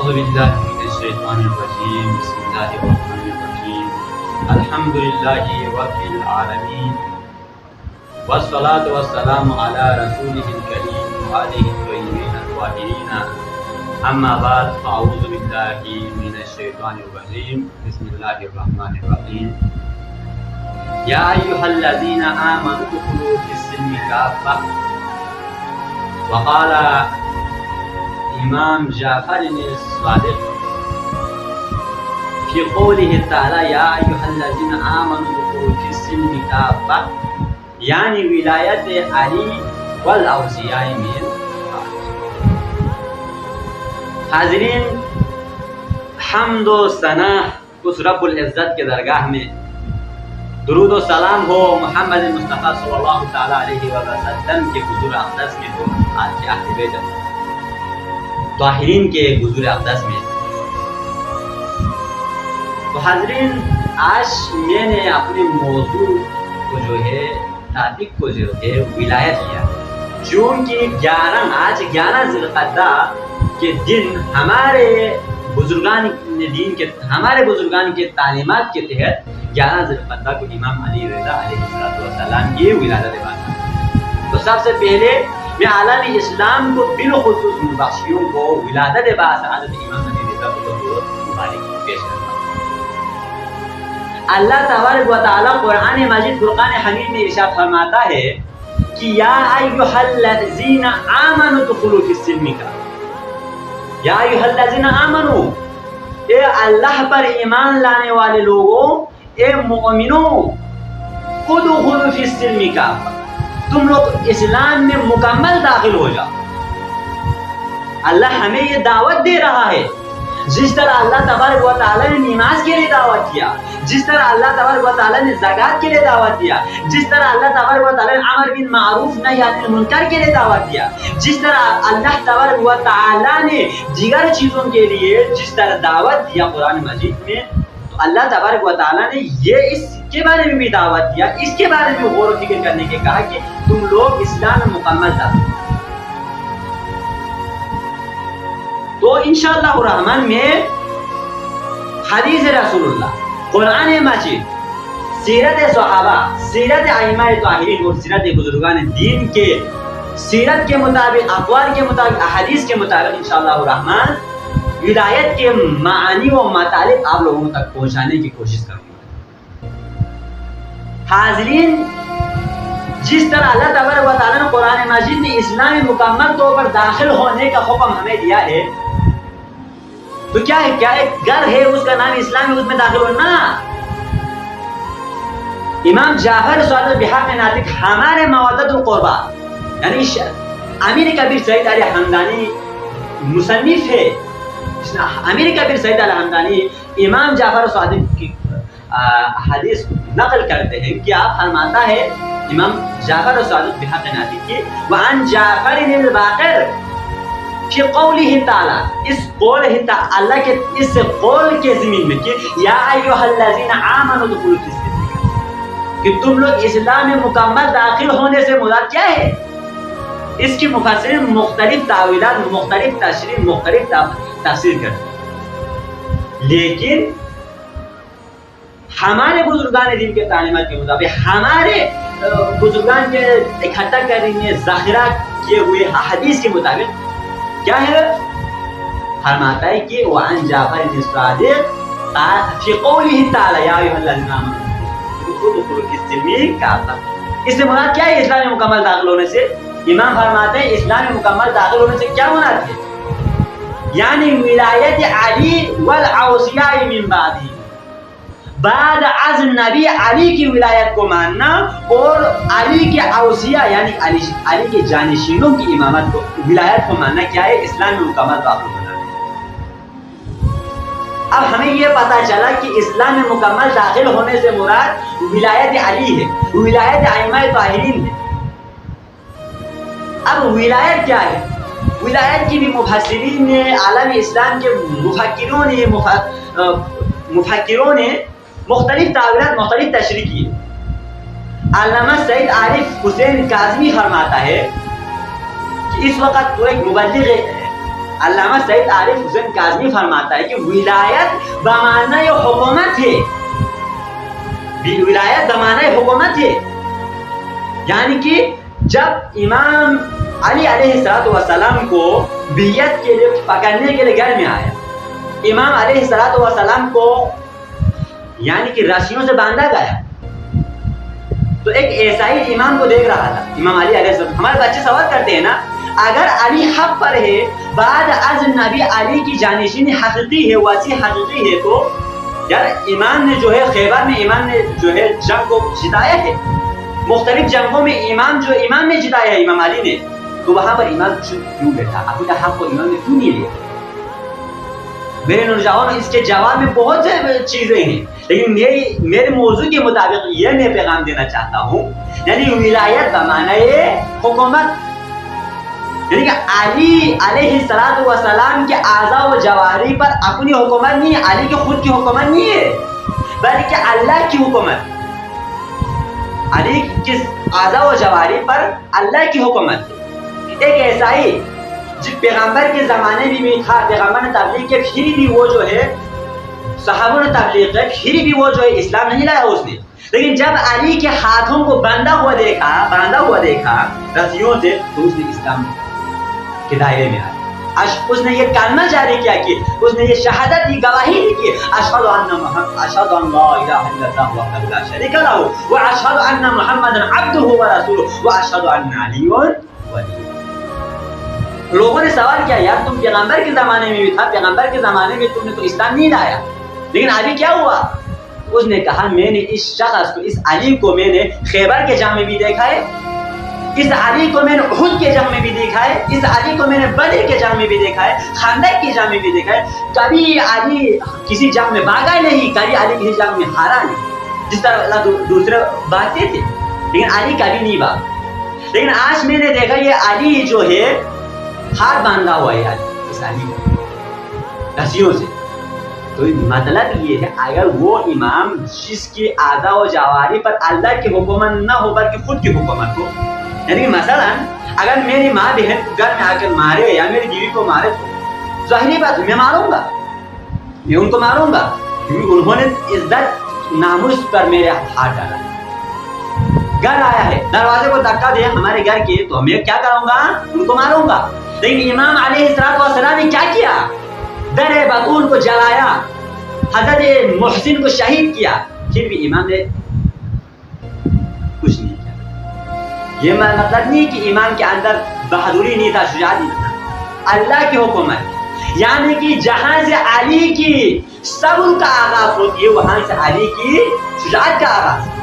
أعوذ بالله من الشيطان الرجيم. بسم الله الرحمن الرحيم. الحمد لله رب العالمين، والصلاة والسلام على رسوله الكريم وآله الطيبين الطاهرين. أما بعد، فأعوذ بالله من الشيطان الرجيم. بسم الله الرحمن الرحيم. يا أيها الذين آمنوا ادخلوا في السلم كافة. وقال امام جعفر الصادق في قوله تعالى يا أيها الذين آمنوا ادخلوا في السلم كافة، یعنی ولایت علی والاوصیاء میں. حاضرین، حمد و ثنا اس رب العزت کے درگاہ میں درود و سلام ہو محمد مصطفیٰ صلی اللہ تعالیٰ علیہ وسلم کے حضور اقدس میں، تو آج کے اہل بیت طاہرین کے حضور اقدس میں. تو حاضرین، آج میں نے اپنے موضوع کو جو ہے ٹاپک کو جو ہے ولایت لیا، چونکہ آج 11 ذی القعدہ کے دن ہمارے بزرگان کے تعلیمات کے تحت 11 ذی القعدہ کو امام علی رضا علیہ السلام کی ولادت بات. تو سب سے پہلے میں عالم اسلام کو بالخصوص مبشروں کو ولادت باعث امام علی رضا کو مبارک پیش کرتا ہوں. اللہ تبارک و تعالیٰ قرآن مجید فرقان حمید میں ارشاد فرماتا ہے کہ یا ایھا الذین آمنوا ادخلوا فی السلم کافۃ. یا ایھا الذین آمنوا، اے اللہ پر ایمان لانے والے لوگوں، اے مومنوں، ادخلوا فی السلم کافۃ، تم لوگ اسلام میں مکمل داخل ہو جاؤ. اللہ ہمیں یہ دعوت دے رہا ہے. جس طرح اللہ تبارک و تعالیٰ نے نماز کے لیے دعوت کیا، جس طرح اللہ تبارک و تعالیٰ نے زکوٰۃ کے لیے دعوت دیا، جس طرح اللہ تبارک و تعالیٰ نے امر بالمعروف نہی عن المنکر کے لیے دعوت دیا، جس طرح اللہ تبارک و تعالیٰ نے دیگر چیزوں کے لیے جس طرح دعوت دیا قرآن مجید میں، تو اللہ تبارک و تعالیٰ نے یہ اس کے بارے میں بھی دعوت دیا، اس کے بارے میں غور و فکر کرنے کے کہا کہ تم لوگ اسلام میں مکمل داخل. تو انشاءاللہ الرحمن میں حدیث رسول اللہ، قرآن مجید، سیرت صحابہ، سیرت ائمہ طاہرین اور سیرت بزرگان دین کے سیرت کے مطابق، اقوال کے مطابق، احادیث کے مطابق انشاءاللہ الرحمن ولایت کے معانی و مطالب آپ لوگوں تک پہنچانے کی کوشش کروں گا. حاضرین، جس طرح اللہ تبارک و تعالیٰ نے قرآن مجید میں اسلام میں مکمل طور پر داخل ہونے کا حکم ہمیں دیا ہے، تو کیا ایک گھر ہے اس کا نام اسلام ہے، اس میں داخل ہونا. امام جعفر صادق بحق ناطق ہمارے مودت القربہ یعنی امیر کبیر سید علی حمدانی مصنف ہے. امیر کبیر سید علی حمدانی امام جعفر صادق کی حدیث نقل کرتے ہیں کہ آپ فرماتا ہے امام جعفر صادق بحق ناطق کی وعن جعفر الباقر فی قولہ تعالی، اس قول اللہ کے اس قول کے زمین میں کہ یا ایھا الذین آمنوا ادخلوا فی السلم کافۃ، کہ تم لوگ اسلام میں مکمل داخل ہونے سے مراد کیا ہے. اس کی مفسرین مختلف تعویلات، مختلف تشریح، مختلف تفسیر کرتے ہیں، لیکن ہمارے بزرگان دین کے تعلیمات کے مطابق، ہمارے بزرگان کے اکٹھا کرنے ذخیرہ کیے ہوئے حدیث کے مطابق کیا ہے، فرماتا ہے کہ وعن جعفر الصادق فی قولہ تعالی یا ایھا الذین آمنوا ادخلوا فی السلم کافۃ. اس سے مراد کیا ہے اسلام میں مکمل داخل ہونے سے؟ امام فرماتے ہیں اسلام میں مکمل داخل ہونے سے کیا مراد ہے، یعنی ولایت علی والاوصیاء من بعدہ، بعد از نبی علی کی ولایت کو ماننا اور علی کے اوصیاء یعنی علی کے جانشینوں کی امامت کو، ولایت کو ماننا کیا ہے، اسلام میں مکمل داخل ہونا ہے. اب ہمیں یہ پتا چلا کہ اسلام میں مکمل داخل ہونے سے مراد ولایت علی ہے، ولایت ائمہ طاہرین ہے. اب ولایت کیا ہے؟ ولایت کی بھی مفسرین نے، عالم اسلام کے مفکروں نے مختلف تعبیرات، مختلف تشریح کی. علامہ سید عارف حسین کاظمی فرماتا ہے کہ اس وقت وہ ایک مبلغ علامہ سید عارف حسین کاظمی فرماتا ہے کہ ولایت بمعنی حکومت ہے، ولایت بمعنی حکومت ہے، یعنی کہ جب امام علی علیہ السلام کو بیعت کے لیے پکڑنے کے لیے گھر میں آیا، امام علیہ السلام کو یعنی کہ رسیوں سے باندھا گیا، تو ایک عیسائی امام کو دیکھ رہا تھا، امام علی علیہ السلام. ہمارے بچے سوال کرتے ہیں نا، اگر علی حق پر ہے، بعد از نبی علی کی جانشینی حقیقی ہے، وسیع حقیقی ہے، تو یار امام نے جو ہے خیبر میں امام نے جو ہے جنگ کو جتایا ہے، مختلف جنگوں میں امام نے جتایا ہے امام علی نے، تو وہاں پر امام کیوں بیٹھا؟ اپنے حق کو امام نے کیوں نہیں لیا؟ میرے نوجوان اس کے جواب میں بہت سے چیزیں ہیں، لیکن میرے موضوع کے مطابق یہ میں پیغام دینا چاہتا ہوں، یعنی ولایت بمعنی حکومت، یعنی کہ علی علیہ السلام کے اعضاء و جواری پر اپنی حکومت نہیں ہے، علی کے خود کی حکومت نہیں ہے، بلکہ اللہ کی حکومت، علی کے اعضاء و جواری پر اللہ کی حکومت ہے. ایک عیسائی جو پیغمبر کے زمانے میں بھی تھا، پیغمبر نے تبلیغ کی، پھر بھی وہ جو ہے صحابوں نے تبلیغ کی، پھر بھی وہ جو ہے اسلام نہیں لایا اس نے، لیکن جب علی کے ہاتھوں کو باندھا ہوا دیکھا رسیوں سے، تو اس نے اسلام کے دائرے میں آیا، اس نے یہ کلمہ جاری کیا کہ اس نے یہ شہادت کی گواہی دی کہ اشہد ان لا الہ الا اللہ وحدہ لا شریک لہ واشہد ان محمدا عبدہ ورسولہ واشہد ان علی ولی. لوگوں نے سوال کیا، یار تم پیغمبر کے زمانے میں بھی تھا، پیغمبر کے زمانے میں تم نے تو اسلام نہیں لایا، لیکن ابھی کیا ہوا؟ اس نے کہا میں نے اس شخص کو، اس علی کو میں نے خیبر کے جنگ میں بھی دیکھا ہے، اس علی کو میں نے احد کے جنگ میں بھی دیکھا ہے، اس علی کو میں نے بدر کے جنگ میں بھی دیکھا ہے، خندق کے جنگ میں بھی دیکھا ہے. کبھی علی کسی جنگ میں بھاگا نہیں، کبھی علی کسی جنگ میں ہارا نہیں، جس طرح اللہ دوسرے بھاگتے تھے، لیکن علی کبھی نہیں بھاگا. لیکن آج میں نے دیکھا یہ علی جو ہے ہاتھ باندھا ہوا ہے، اس علی رسیوں سے. تو مطلب یہ ہے اگر وہ امام جس کی اعضاء و جواری پر اللہ کی حکومت نہ ہو بلکہ خود کی حکومت ہو، یعنی مثلا اگر میری ماں بہن گھر میں آ کر مارے یا میری بیوی کو مارے تو ظاہری بات میں ماروں گا، میں ان کو ماروں گا، کیونکہ انہوں نے عزت ناموس پر میرے ہاتھ ڈالا. گھر آیا ہے، دروازے کو دھکا دیا ہمارے گھر کے، تو میں کیا کروں گا؟ ان کو ماروں گا. لیکن امام علیہ السلام نے کیا کیا؟ در بطول کو جلایا، حضرت محسن کو شہید کیا، پھر بھی امام نے کچھ نہیں کیا. یہ مطلب نہیں کہ امام کے اندر بہادری نہیں تھا، شجاعت نہیں تھا، اللہ کی حکومت، یعنی کہ جہاں سے علی کی صبر کا آغاز ہوتی ہے وہاں سے علی کی شجاعت کا آغاز.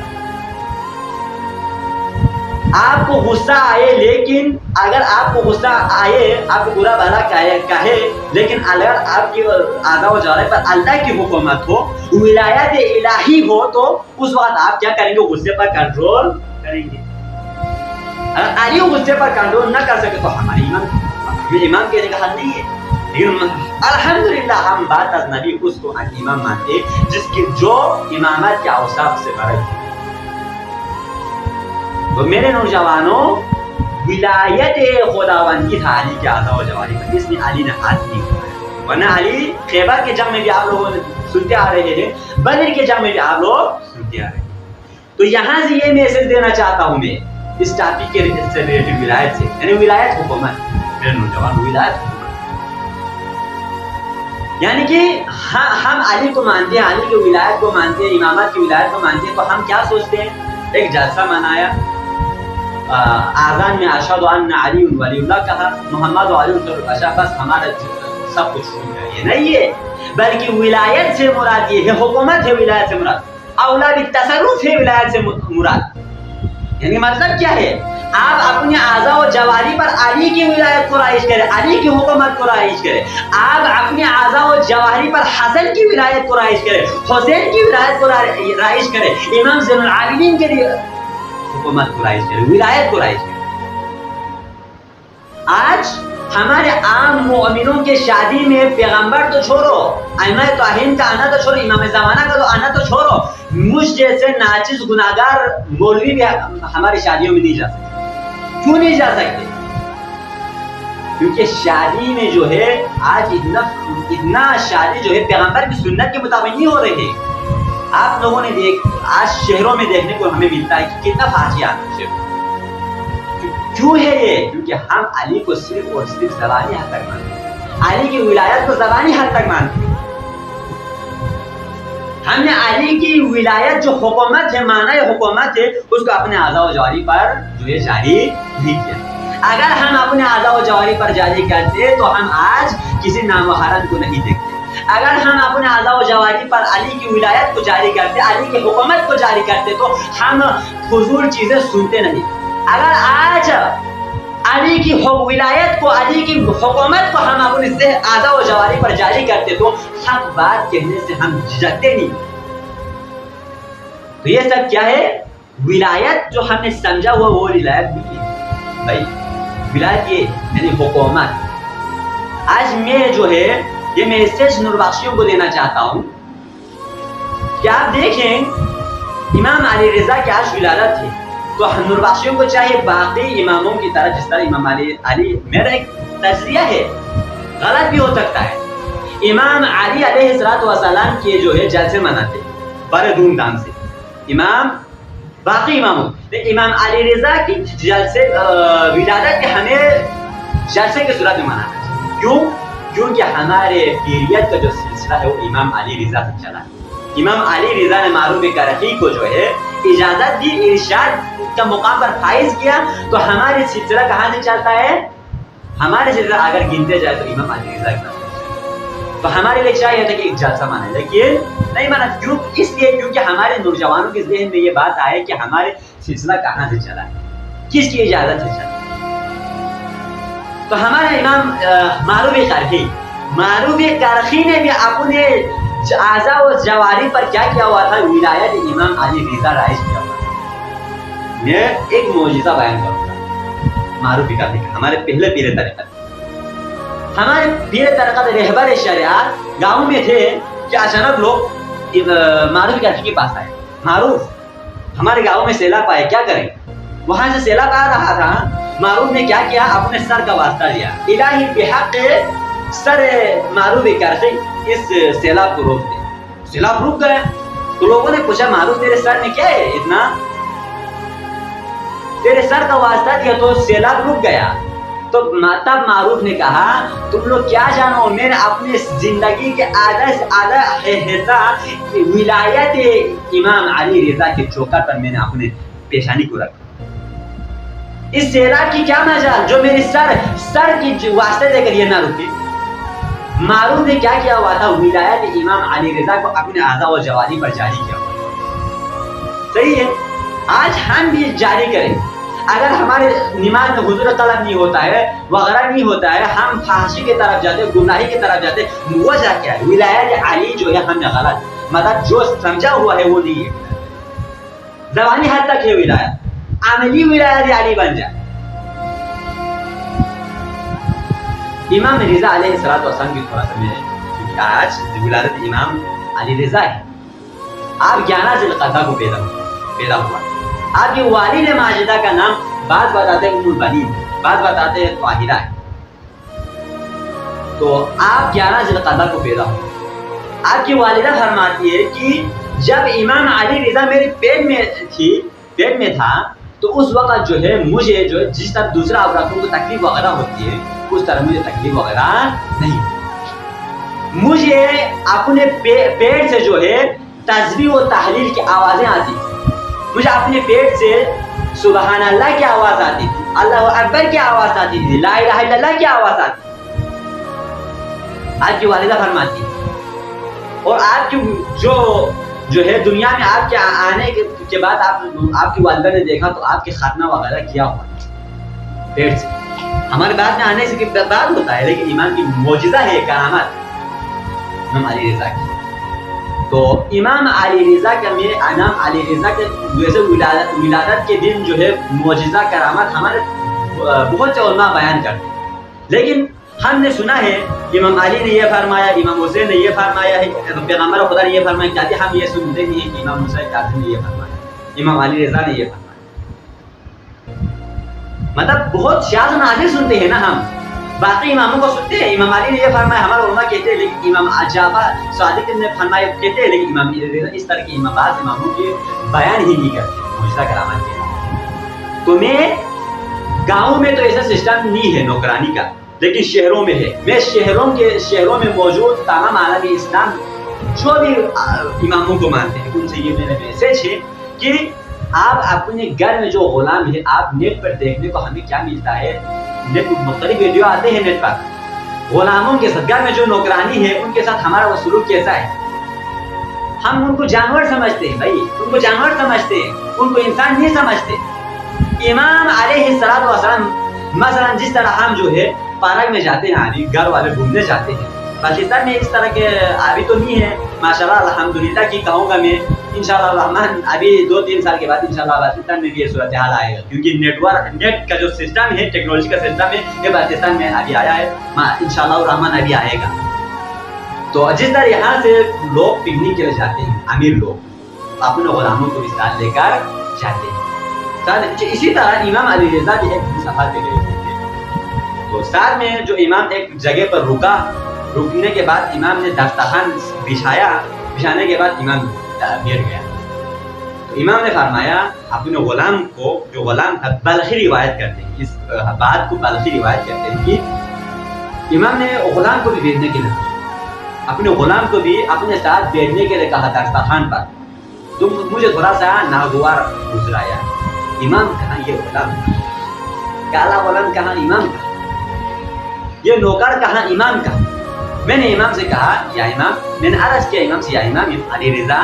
آپ کو غصہ آئے، لیکن اگر آپ کو غصہ آئے، آپ کو برا بھلا کہے، لیکن اگر آپ کی اعضاء و جوارح پر اللہ کی حکومت ہو، ولایت الہی ہو، تو اس وقت آپ کیا کریں گے؟ غصے پر کنٹرول کریں گے. اگر علی غصے پر کنٹرول نہ کر سکے تو ہمارے امام کہنے کا حل نہیں ہے. لیکن الحمدللہ ہم بعد از نبی اس کو امام مانتے جس کی جو امامت کے اوصاف سے برخلاف ہے. تو میرے نوجوانوں، ولایت خداوندی تھا علی کے اعضاء و جواری پر، اس میں علی نے ہاتھ نہیں اٹھایا، ورنہ علی خیبر کے جنگ میں بھی آپ لوگوں سنتے آ رہے ہیں، بدر کے جنگ میں بھی آپ لوگ سنتے آ رہے ہیں. تو یہاں سے یہ میسج دینا چاہتا ہوں میں اس ٹاپک کے ریلیٹڈ ولایت سے، یعنی ولایت حکومت. میرے نوجوان، ولایت حکومت یعنی کہ ہم علی کو مانتے ہیں، علی کی ولایت کو مانتے ہیں، امامت کی ولایت کو مانتے ہیں، تو ہم کیا سوچتے ہیں؟ ایک جلسہ منایا، آذان میں اشہد ان علی ولی اللہ کہا، محمد و علی اشہد، بس ہمارا سب کچھ ہو گیا. یہ نہیں ہے، بلکہ ولایت سے مراد یہ ہے، حکومت ہے ولایت سے مراد، اولا بالتصرف ہے ولایت سے مراد. یعنی مطلب کیا ہے؟ آپ اپنے اعضاء و جواری پر علی کی ولایت کو رائج کریں، علی کی حکومت کو رائج کریں. آپ اپنے اعضاء و جواری پر حسن کی ولایت کو رائج کریں، حسین کی ولایت کو رائج کریں، امام زین العابدین کے لیے حکومت کو رائج کریں، ولایت کو رائج کریں. آج ہمارے عام مومنوں کے شادی میں پیغمبر تو چھوڑو، ائمہ توحید کا آنا تو چھوڑو، امام زمانہ کا تو آنا تو چھوڑو، مجھ جیسے ناچز گناہگار مولوی بھی ہماری شادیوں میں نہیں جا سکتے. کیوں نہیں جا سکتے؟ کیونکہ شادی میں جو ہے آج اتنا شادی جو ہے پیغمبر کی سنت کے مطابق نہیں ہو رہی ہے. آپ لوگوں نے آج شہروں میں دیکھنے کو ہمیں ملتا ہے کہ کتنا فاجعہ ہے. کیوں ہے یہ؟ کیونکہ ہم علی کو صرف اور صرف زبانی حد تک مانتے ہیں. علی کی ولایت کو زبانی حد تک مانتے ہیں. ہم نے علی کی ولایت جو حکومت ہے، معنی حکومت ہے، اس کو اپنے اعضاء و جواری پر جو ہے جاری نہیں کیا. اگر ہم اپنے اعضاء و جواری پر جاری کرتے تو ہم آج کسی نامحرم کو نہیں دیکھتے. اگر ہم اپنے اعضاء و جواری پر علی کی ولایت کو جاری کرتے، علی کی حکومت کو جاری کرتے، تو ہم فضول چیزیں سنتے نہیں. اگر آج علی کی ولایت کو، علی کی حکومت کو ہم اپنے اعضاء و جواری پر جاری کرتے تو حق بات کہنے سے ہم جھجکتے نہیں. تو یہ سب کیا ہے؟ ولایت جو ہم نے سمجھا ہوا وہ ولایت نہیں ہے بھائی. ولایت یہ یعنی حکومت. آج میں جو ہے یہ میسج نوربخشیوں کو دینا چاہتا ہوں کہ آپ دیکھیں امام علی رضا کی آج ولادت تھی، تو نوربخشیوں کو چاہیے باقی اماموں کی طرح، جس طرح امام علی میرا ایک تجزیہ ہے، غلط بھی ہو سکتا ہے. امام علی علیہ السلام کے جو ہے جلسے مناتے بڑے دھوم دھام سے امام، باقی اماموں. امام علی رضا کی جلسے ولادت کے ہمیں جلسے کی صورت میں منانا چاہیے. کیوں؟ کیونکہ ہمارے پیریت کا جو سلسلہ ہے وہ امام علی رضا سے چلا ہے. امام علی رضا نے معروف کرخی کو جو ہے اجازت دی، ارشاد کا مقام پر فائز کیا. تو ہمارے سلسلہ کہاں سے چلتا ہے؟ ہمارے سلسلہ اگر گنتے جائے تو امام علی رضا کا. تو ہمارے لیے چاہیے تھا کہ ایک جلسہ مانے، لیکن نہیں مانا. کیوں؟ اس لیے کیونکہ ہمارے نوجوانوں کے ذہن میں یہ بات آئے کہ ہمارے سلسلہ کہاں سے چلا ہے، کس کی اجازت سے چلا. تو ہمارے امام معروف کرخی نے بھی اپنے اعضاء و جواری پر کیا کیا ہوا تھا؟ ولایت امام علی رضا رائج کیا ہوا تھا. میں ایک معجزہ بیان کروں گا معروف کرخی کا. ہمارے پہلے پیر طریقت رہبر شریعت گاؤں میں تھے کہ اچانک لوگ معروف کرخی کے پاس آئے. معروف ہمارے گاؤں میں سیلاب آئے، کیا کریں؟ وہاں سے سیلاب آ رہا تھا. معروف نے کیا کیا؟ اپنے سر کا واسطہ دیا، الہی بحق سر معروف کرخی اس سیلاب کو روک دے. سیلاب رک گیا. تو لوگوں نے پوچھا معروف تیرے سر میں کیا ہے اتنا؟ تیرے سر کا واسطہ دیا تو سیلاب رک گیا. تو تب معروف نے کہا تم لوگ کیا جانو، میں نے اپنے زندگی کے آدھا سے آدھا حصہ ولایت امام علی رضا کے چوکر پر میں نے اپنے پیشانی کو رکھا. اس سیلاب کی کیا مجال جو میری سر کی واسطے دے کر یہ نہ رکی. معروف نے کیا کیا ہوا تھا؟ ولایت امام علی رضا کو اپنے اعضاء و جواری پر جاری کیا ہوا. صحیح ہے. آج ہم بھی جاری کریں. اگر ہمارے نماز میں حضور طلب نہیں ہوتا ہے، وغیرہ نہیں ہوتا ہے، ہم فحاشی کی طرف جاتے، گمراہی کی طرف جاتے، وجہ کیا ہے؟ ولایت علی جو ہے ہم نے غلط، مطلب جو سمجھا ہوا ہے وہ نہیں ہے. زبانی حد تک ہے ولایت، عملی ولایت علی بن جائے. امام رضا علیہ السلام کی تھوڑا سا میں، کیونکہ آج ولادت امام علی رضا ہے. آپ 11 ذی القعدہ کو پیدا ہوا. آپ کی والد ماجدہ کا نام بعض بتاتے ہیں ام البنین، بعض بتاتے ہیں طاہرہ ہے. تو آپ 11 ذی القعدہ کو پیدا ہوئے. آپ کی والدہ فرماتی ہے کہ جب امام علی رضا میرے پیٹ میں تھا تو اس وقت جو ہے مجھے جو جس طرح دوسرا عورتوں کو تکلیف وغیرہ ہوتی ہے اس طرح مجھے تکلیف وغیرہ نہیں. مجھے اپنے پیٹ سے جو ہے تسبیح و تحلیل کی آوازیں آتی تھی. مجھے اپنے پیٹ سے سبحان اللہ کی آواز آتی تھی، اللہ اکبر کی آواز آتی تھی، لا الہ الا اللہ کی آواز آتی تھی. آپ کی والدہ فرماتی ہے. اور آپ کی جو ہے دنیا میں آپ کے آنے کے بعد آپ کی والدہ نے دیکھا تو آپ کے خاتمہ وغیرہ کیا ہوا پیٹ سے. ہمارے بعد میں آنے سے بعد ہوتا ہے، لیکن ایمان کی معجزہ ہے، کرامت امام علی رضا کی. تو امام علی رضا کا میں امام علی رضا کے ویسے ولادت کے دن جو ہے معجزہ کرامت ہمارے بہت سے علماء بیان کرتے ہیں. لیکن ہم نے سنا ہے امام علی نے یہ فرمایا، امام حسین نے یہ فرمایا ہے، پیغمبر خدا نے یہ فرمایا. کہتے ہم یہ سنتے نہیں ہیں کہ امام حسین قاسم نے یہ فرمایا، امام علی رضا نے یہ فرمایا. مطلب بہت شاذ و نادر سنتے ہیں نا ہم. باقی اماموں کو سنتے ہیں. امام علی نے یہ فرمایا, ہمارے علماء کہتے ہیں, لیکن امام جعفر صادق نے فرمایا کہتے ہیں, لیکن امام اس طرح کے بعض اماموں کے بیان ہی نہیں کرتے معجزہ کرامات کے. تو میں گاؤں میں تو ایسا سسٹم نہیں ہے نوکرانی کا, لیکن شہروں میں ہے. میں شہروں میں موجود تمام عالم اسلام جو بھی اماموں کو مانتے ہیں ان سے یہ میرا میسج ہے کہ آپ اپنے گھر میں جو غلام ہے, آپ نیٹ پر دیکھنے کو ہمیں کیا ملتا ہے, نیٹ مختلف ویڈیو آتے ہیں نیٹ پر, غلاموں کے ساتھ گھر میں جو نوکرانی ہے ان کے ساتھ ہمارا وہ سلوک کیسا ہے. ہم ان کو جانور سمجھتے ہیں بھائی, ان کو جانور سمجھتے ہیں, ان کو انسان نہیں سمجھتے. امام علیہ السلام مثلا جس طرح ہم جو ہے پارک میں جاتے ہیں, ابھی گھر والے گھومنے جاتے ہیں, پاکستان میں اس طرح کے ابھی تو نہیں ہے ماشاءاللہ الحمدللہ کی کہوں گا میں, انشاءاللہ الرحمن ابھی 2-3 سال کے بعد انشاءاللہ پاکستان میں بھی یہ صورتحال آئے گا, کیونکہ نیٹ کا جو سسٹم ہے, ٹیکنالوجی کا سسٹم ہے, یہ پاکستان میں ابھی آیا ہے, انشاءاللہ الرحمن ابھی آئے گا. تو جس طرح یہاں سے لوگ پکنک کے لیے جاتے ہیں, امیر لوگ اپنے غلاموں کو بھی ساتھ لے کر جاتے ہیں, اسی طرح امام علی رضا بھی ایک سفر پہ گئے تھے. تو ساتھ میں جو امام ایک جگہ پر رکنے کے بعد امام نے دسترخوان بچھانے کے بعد امام بیٹھ گیا. تو امام نے فرمایا اپنے غلام کو, جو غلام تھا, بلخی روایت کرتے ہیں, اس بات کو بلخی روایت کرتے ہیں کہ امام نے غلام کو بھی بیٹھنے کے لیے, اپنے غلام کو بھی اپنے ساتھ بیٹھنے کے لیے کہا دسترخوان پر. تو مجھے تھوڑا سا ناگوار گزرایا, امام کہاں یہ غلام, کالا غلام کہاں امام کا, یہ نوکر کہاں امام کا. میں نے امام سے کہا, یا امام, میں نے عرض کیا امام سے, یا امام علی رضا,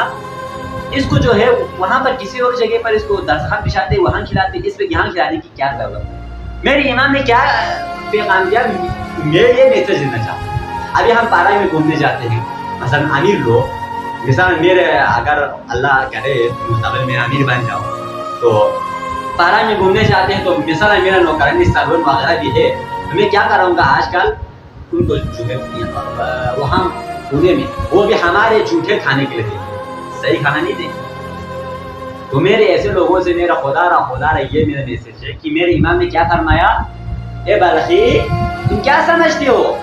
اس کو جو ہے وہاں پر کسی اور جگہ پر اس کو دسترخوان بچھاتے وہاں کھلاتے, اس پہ یہاں کھلانے کی کیا ضرورت ہے. میرے امام نے کیا پیغام دیا, میں یہ میسج دینا چاہتا ہوں. ابھی ہم پارک میں گھومنے جاتے ہیں, مثلا امیر لوگ, مثلا میرے اگر اللہ کرے مستقبل میں امیر بن جاؤ تو پارک میں گھومنے جاتے ہیں, تو مثلا میرا نوکرانی سرون وغیرہ بھی ہے, میں کیا کروں گا آج کل ان کو جو ہے وہاں پونے میں وہ بھی ہمارے جھوٹے کھانے کے لیے صحیح کھانا نہیں دیں. تو میرے ایسے لوگوں سے میرا خدا رہا یہ میرا میسج ہے کہ میرے امام نے کیا فرمایا, اے بلخی تم کیا سمجھتے ہو,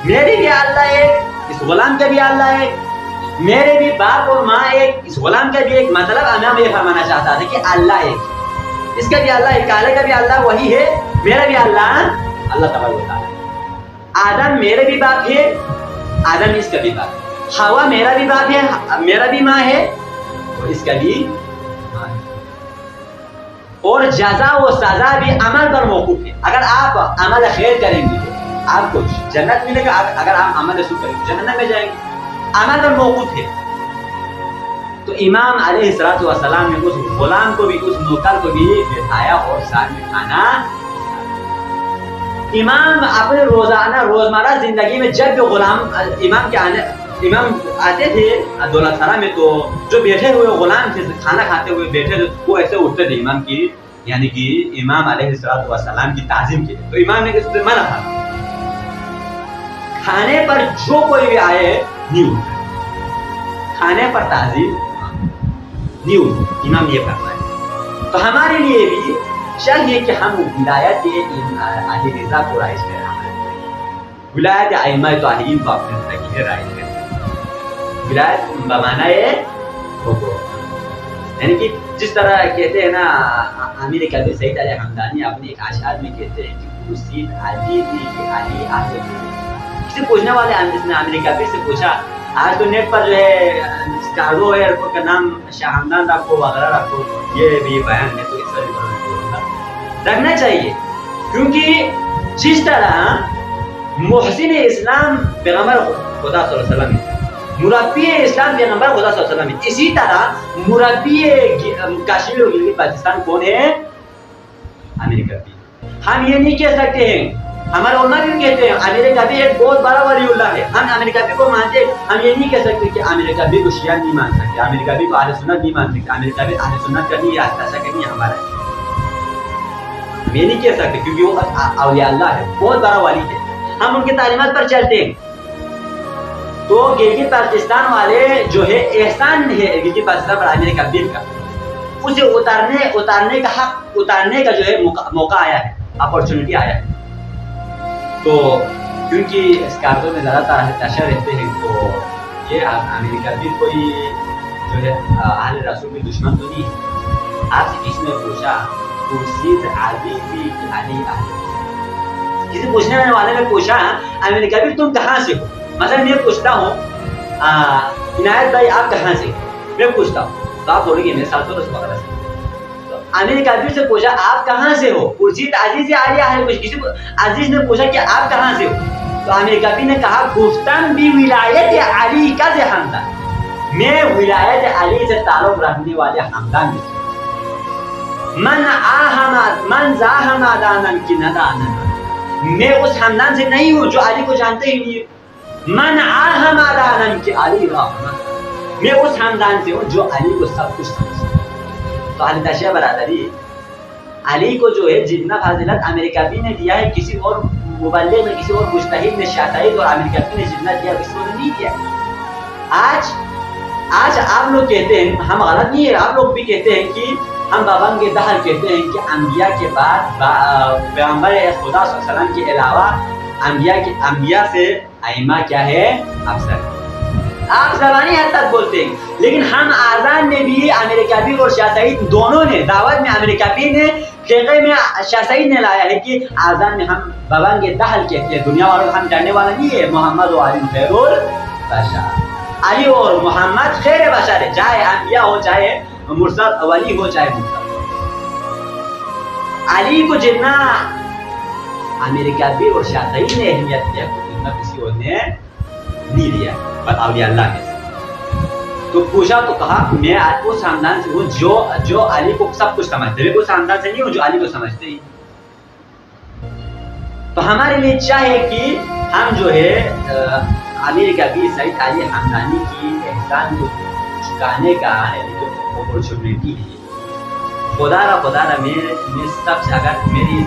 میری بھی اللہ ایک, اس غلام کا بھی اللہ ایک, میرے بھی باپ اور ماں ایک, اس غلام کا بھی ایک. مطلب امام یہ فرمانا چاہتا تھا کہ اللہ ایک, اس کا بھی اللہ ہے, کالے کا بھی اللہ وہی ہے, میرا بھی اللہ تبارک و تعالی. آدم میرے بھی باپ ہے, آدم اس کا بھی باپ ہے, ہوا میرا بھی باپ ہے, میرا بھی ماں ہے, اور اس کا بھی ماں ہے. اور جزا و سزا بھی عمل پر موقوف ہے. اگر آپ عمل خیر کریں گے آپ کو جنت ملے گا, اگر آپ عمل سوء کریں گے جہنم میں جائیں گے, عمل پر موقوف ہے. تو امام علیہ السلام نے اس غلام کو بھی, اس نوکر کو بھی بٹھایا اور ساتھ میں کھانا. امام اپنے روزمرہ زندگی میں جب بھی غلام امام آتے تھے دولت سرا میں, تو جو بیٹھے ہوئے غلام تھے کھانا کھاتے ہوئے بیٹھے تھے, وہ ایسے اٹھتے تھے امام کی, یعنی کہ امام علیہ السلام کی تعظیم کے لیے. تو امام نے اس سے منع تھا, کھانے پر جو کوئی بھی آئے نہیں اٹھتا, کھانے پر تعظیم نہیں اٹھتا, امام یہ کرتا ہے. تو ہمارے لیے بھی چاہیے کہ ہم ولایت علی رضا کو رائج کریں, ولایت ائمہ طاہرین کو اپنے زندگی میں رائج کریں. ولایت بمعنی حکم, یعنی کہ جس طرح کہتے ہیں نا امیر کبیر سید علی حمدانی اپنے ایک اشعار میں کہتے ہیں کہ حسین علی دی کہ علی آتے. کسی پوچھنے والے نے امیر کبیر سے پوچھا, آج تو نیٹ پر جو ہے کارگو ایئرپورٹ کا نام شاہ ہمدان رکھو وغیرہ رکھو, یہ بھی بیان ہے, تو اس پر رکھنا چاہیے. کیونکہ جس طرح محسن اسلام پیغمبر خدا صلی اللہ علیہ وسلم ہے, مربی اسلام پیغمبر خدا صلی اللہ علیہ وسلم ہے, اسی طرح مربی کشمیر اور گلگت بلتستان کون ہے, امیر کبیر. ہم یہ نہیں کہہ سکتے ہیں, ہمارے علماء بھی کہتے ہیں امیر کبیر ایک بہت بڑا ولی اللہ ہے, ہم امیر کبیر کو مانتے. ہم یہ نہیں کہہ سکتے کہ امیر کبیر کو شیعہ نہیں مان سکتے, امیر کبیر کو اہل سنت نہیں مان سکتے, امیر کبیر اہل سنت کا نہیں ہے, ایسا نہیں ہے ہمارا. ہم یہ نہیں کہہ سکتے کیونکہ وہ اولیاء اللہ ہے, بہت بڑا ولی ہے, ہم ان کی تعلیمات پر چلتے ہیں. تو گلگت بلتستان والے جو ہے احسان ہے گلگت بلتستان پر امیر کبیر کا, اسے اتارنے کا حق, اتارنے کا جو ہے موقع آیا ہے, اپورچونٹی آیا ہے. تو کیونکہ اسکارپیو میں زیادہ تاشا رہتے ہیں تو یہ امیر کبیر کوئی جو ہے اہل رسول کے دشمن تو نہیں ہے. آپ سے کسی نے پوچھا پرسید علی بھی علی اہل کسی پوچھنے والے نے پوچھا امیر کبیر تم کہاں سے ہو؟ مثلا میں پوچھتا ہوں عنایت بھائی آپ کہاں سے؟ میں پوچھتا ہوں تو آپ بولیں گے میرے ساتھ تو رسول اللہ سے. امیر کبیر سے پوچھا آپ کہاں سے ہو؟ پرسید عزیز علی اہل کسی عزیز نے پوچھا کہ آپ کہاں سے ہو؟ تو امیر کبیر نے کہا گفتن بھی ولایت علی کا سے خاندان، میں ولایت علی سے تعلق رکھنے والے خاندان میں من زاہم دانن کی ندانن، میں اس خاندان سے نہیں ہوں جو علی کو جانتے ہی نہیں. من آہم دانن کی علی رحمت، میں اس خاندان سے ہوں جو علی کو سب کچھ سمجھتے. تو اہل تشیع برادری علی کو جو ہے جتنا فضیلت امیر کبیر نے دیا ہے کسی اور مبلغ نے، کسی اور مجتہد نے، شاطئ اور امیر کبیر نے جتنا دیا کسی اور نے نہیں دیا. آج آپ لوگ کہتے ہیں، ہم غلط نہیں ہے، آپ لوگ بھی کہتے ہیں کہ ہم بابنگ دہر کہتے ہیں کہ انبیاء کے بعد پیغمبر خدا صلی اللہ علیہ وسلم کے علاوہ انبیاء سے ائمہ کیا ہے افضل. آپ زبانی حد تک بولتے ہیں، لیکن ہم آذان میں بھی امیر کبیر اور شاہ سعید دونوں نے دعوت میں امیر کبیر نے فقہ میں شاہ سعید نے لایا ہے کہ آذان میں ہم بابنگ دہر کہتے ہیں. دنیا والوں ہم جاننے والا نہیں ہے محمد و علی خیر البشر، علی اور محمد خیر بشر ہے، چاہے انبیاء ہو، چاہے مرسل ولی ہو، چاہے مرسل. علی کو جتنا امیر کبیر اور شاہ سعید نے اہمیت دیا اتنا کسی اور نے نہیں دیا اولیاء اللہ میں سے. تو پوچھا تو کہا میں اس خاندان سے ہوں جو علی کو سب کچھ سمجھتے، میں اس خاندان سے نہیں ہوں جو علی کو سمجھتے ہی. تو ہمارے لیے چاہے کہ ہم جو ہے امیر کبیر سعید علی خاندانی کی احسان کو چکانے کا اپرچونیٹی ہے. خدا را میں سب سے اگر میری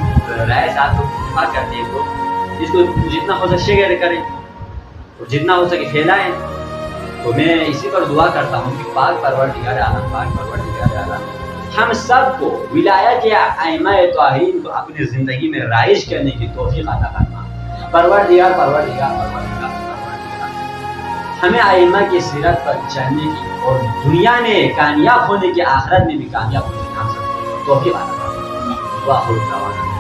رائے ساتھ تو اتفاق کرتے ہیں تو اس کو جتنا ہو سکے شیئر کریں اور جتنا ہو سکے پھیلائیں. تو میں اسی پر دعا کرتا ہوں کہ پاک پروردگار عالم ہم سب کو ولایت یا ائمہ طاہرین کو اپنی زندگی میں رائج کرنے کی توفیق عطا فرما. پروردگار ہمیں ائمہ کی سیرت پر چلنے کی اور دنیا میں کامیاب ہونے کی، آخرت میں بھی کامیاب ہونے کی ہم سب توفیق عطا فرما.